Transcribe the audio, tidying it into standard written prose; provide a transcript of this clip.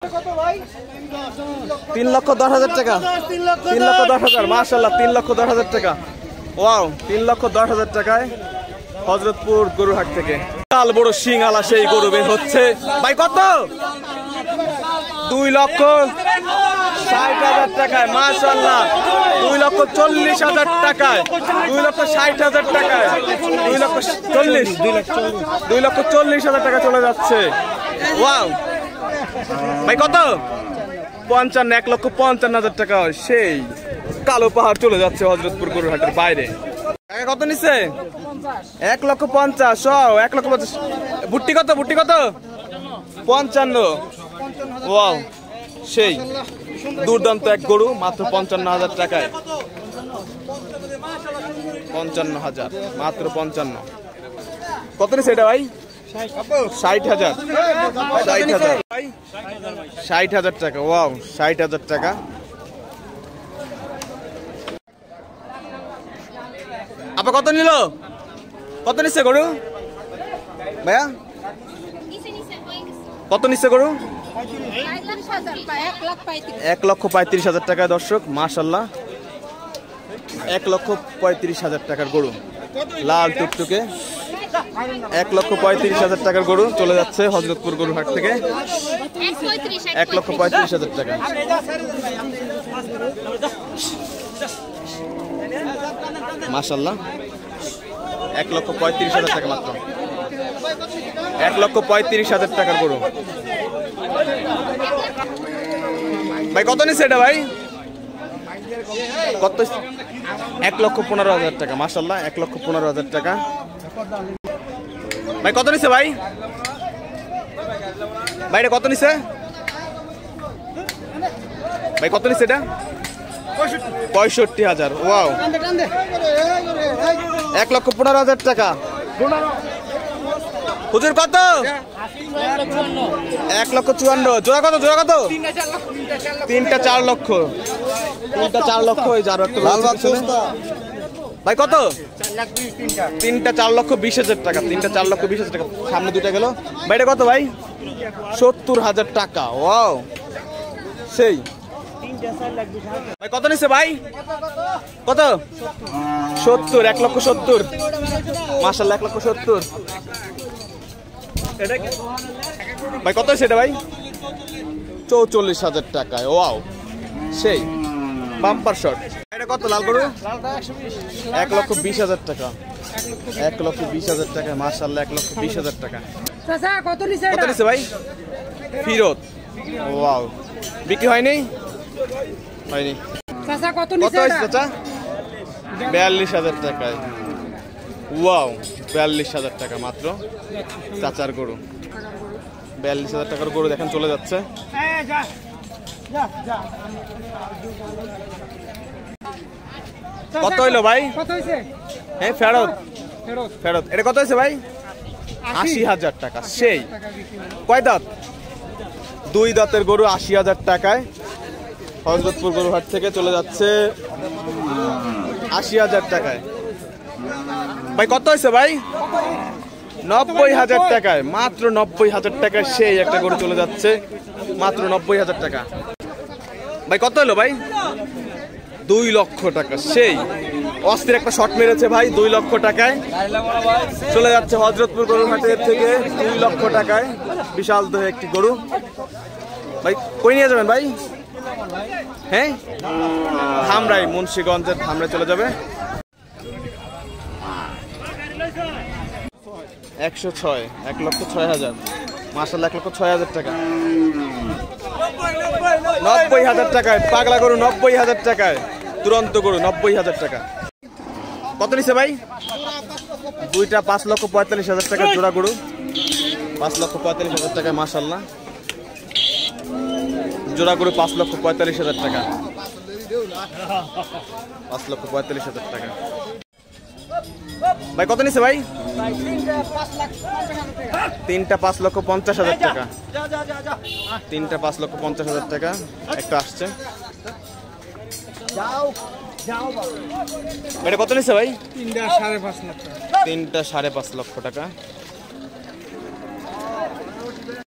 3,10,000 টাকা, 3,10,000 মাশাআল্লাহ, 3,10,000 টাকা। ওয়াও, 3,10,000 টাকায় হযরতপুর গরুহাট থেকে কাল বড় সিংআলা সেই গরু বের হচ্ছে ভাই। কত? 2,60,000 টাকায় মাশাআল্লাহ, 2,40,000 টাকায়, 2,60,000 টাকায়, 2,40,000 টাকা চলে যাচ্ছে। ওয়াও ভাই কত? 55, 1,55,000 টাকা সেই কালো পাহাড় চলে যাচ্ছে হযরতপুর গরুহাটের বাইরে। কত নিচ্ছে? 1,50,000। 1,50,000। ভুট্টি কত? ভুট্টি কত? 55। ওয়াও সেই দুর্দান্ত এক গরু মাত্র 55,000 টাকায়। 55,000 মাত্র 55। কত নিচ্ছে এটা ভাই? 60,000। 60,000 ভাই, 60,000 টাকা। ওয়াও 60,000 টাকা। আপা কত নিল? কত নিচ্ছে গরু ভাইয়া? কত নিচ্ছে গরু? 1,35,000 টাকায় দর্শক মাশাআল্লাহ, 1,35,000 টাকার গরু লাল টুকটুকে। 1,35,000 টাকার গরু চলে যাচ্ছে হযরতপুর গরুহাট থেকে। 1,35,000 টাকা। মাশাআল্লাহ, 1,35,000 টাকা মাত্র। 1,35,000 টাকার গরু ভাই। কত নিচ্ছে এটা ভাই? কত? 1,15,000 টাকা মাশাআল্লাহ, 1,15,000 টাকা ভাই। কত নিচ্ছে ভাই? ভাই এটা কত নিচ্ছে ভাই? কত নিচ্ছে এটা? 65,000। ওয়াও, 1,15,000 টাকা। হুজুর কত? 1,54,000। জোড়া কত? জোড়া কত? 3টা 4 লক্ষ। 3টা 4 লক্ষ। ওই যার একটা ভাই কত? 3টা 4,20,000 টাকা। 3টা 4,20,000 টাকা। সামনে দুইটা গেল ভাই। এটা কত ভাই? 70,000 টাকা। ওয়াও সেই ভাই। কত নিচ্ছে ভাই? কত? 70। 1,70,000 মাশাআল্লাহ, 1,70,000 ভাই। কত সেটা ভাই? 44,000 টাকায়। ওয়াও সেই বাম্পার শট। এটা কত লাল গরু? 1,20,000 টাকা। 1,20,000 টাকা মাশাআল্লাহ, 1,20,000 টাকা। কত নিচ্ছে ভাই? ফিরত। ওয়াও, বিক্রি হয়নি? হয়নি। কত হয়েছে চাচা? 42,000 টাকায়। ওয়াও, 42,000 টাকা মাত্র চাচার গরু। 42,000 টাকার গরু দেখেন চলে যাচ্ছে। কত হইলো ভাই? হ্যাঁ ফেরত। ফেরত। এটা কত হয়েছে ভাই? 80,000 টাকা সেই। কয় দাঁত? 2 দাঁতের গরু 80,000 টাকায় হযরতপুর গরুহাট থেকে চলে যাচ্ছে 80,000 টাকায়। ভাই কত হয়েছে ভাই? 90,000 টাকায়। মাত্র 90,000 টাকায় সেই একটা গরু চলে যাচ্ছে মাত্র 90,000 টাকা। ভাই কত হলো ভাই? 2 লক্ষ টাকা সেই অস্থির একটা শট মেরেছে ভাই। 2 লক্ষ টাকায় চলে যাচ্ছে হযরতপুর গরুহাটের থেকে 2 লক্ষ টাকায় বিশাল দেহ একটি গরু। ভাই কই নিয়ে যাবেন ভাই? হ্যাঁ ধামরাই, মুন্সিগঞ্জের ধামরাই চলে যাবে। 106। 1,06,000 মাশাআল্লাহ, 1,06,000 টাকা। 90,000 টাকায় পাগলা গরু। 90,000 টাকায় তুরন্ত গরু। 90,000 টাকা। কত নিচ্ছে ভাই? দুইটা 5,45,000 টাকা জোড়া গরু। 5,45,000 টাকা মাশাআল্লাহ। জোড়া গরু 5,45,000 টাকা। 5,45,000 টাকা ভাই। কত নিচ্ছে ভাই? তিনটা 5,50,000 টাকা। 3টা 5,50,000 টাকা। একটা আসছে। এটা কত নিচ্ছে ভাই? 3টা 5.5 লক্ষ। 3টা 5.5 লক্ষ টাকা।